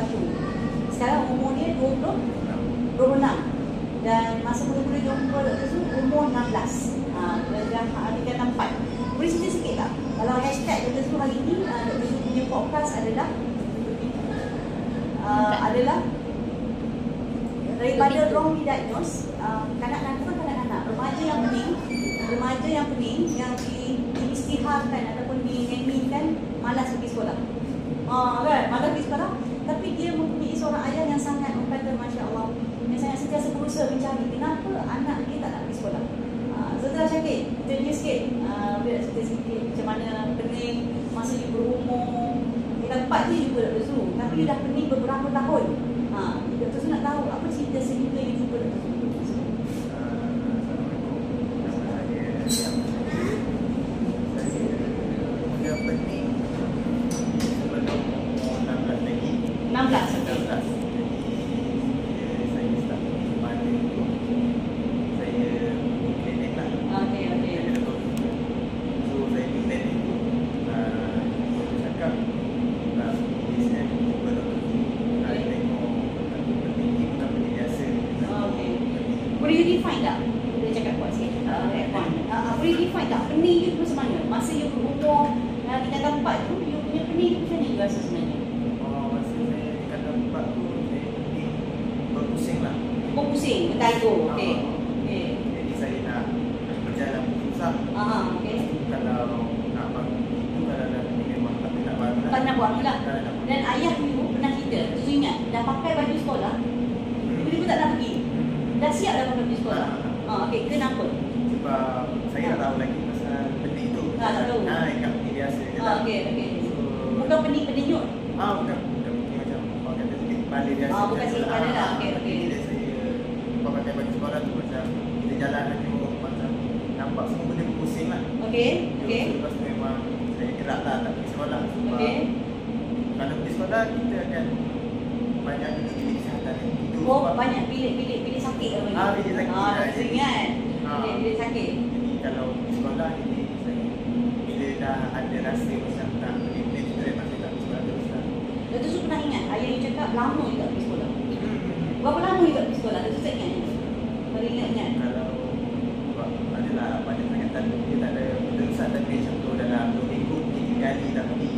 21. Sekarang umur dia 26. Dan masa mula-mula jumpa Dr. Zul umur 16. Dah tingkatan 4. Boleh cerita sikit tak? Kalau hashtag Dr. Zul hari ni, Dr. Zul punya podcast adalah daripada wrong diagnose, kanak-kanak bukan kanak-kanak, remaja yang pening yang diisytiharkan ataupun dinamikan malas pergi sekolah. Kan? Malas pergi sekolah, tapi dia mempunyai seorang ayah yang sangat kata masya-Allah, yang sangat sentiasa berusaha mencari kenapa anak dia tak nak pergi sekolah. Setelah sakit, dia sikit, dia nak cerita sikit macam mana pening masa dia berumur kita 4 je juga Dr. Zul, tapi dia dah pening beberapa tahun. Dr. Zul nak tahu apa cerita sehingga dia jumpa Dr. Zul. Boleh define tak? Boleh cakap kuat sikit. Boleh define tak? Pening you macam mana? Masa you berumur tingkatan 4 tu, you punya pening macam mana you rasa sebenarnya? Masa saya tingkatan 4 tu, saya berpusing lah. Berpusing? Betul tu? Okey. Jadi saya nak berjalan susah. Okey. Kalau nak bangun itu, kalau dah pening memang tak nak bangun lah. Tak nak buat pula. Dan ayah you pernah cerita, tu ingat, dah pakai baju sekolah, tiba-tiba tak nak pergi. Dah siap dah pakai baju sekolah. Okey, kenapa? Sebab saya tak tahu lagi pasal pening tu. Tak tahu. Ikat pening biasa je lah. Okey. Bukan pening-peningut. Bukan pening macam orang kata sikit kepala biasa. Bukan sikit kepala lah. Okey. Bila saya pakai baju sekolah tu macam kita jalan lagi macam nampak semua benda pusing lah. Okey. Lepas tu memang saya gerak lah tak pergi sekolah. Sebab kalau pergi sekolah kita akan banyak bilik kesihatan. Banyak bilik sakit ke bagi? Bilik sakit. Saya ingat. Bilik sakit. Jadi kalau pergi sekolah, jadi saya bila dah ada rasa macam tak boleh stress, masih tak pergi sekolah terus lah. Dr. Zul pernah ingat ayah you cakap lama you tak pergi sekolah? Berapa lama you tak pergi sekolah? Dr. Zul tak ingat? Kalau ingat. Kalau adalah banyak sangat dia tak ada penerusan, tapi contoh dalam 2 minggu 3 kali tak pergi.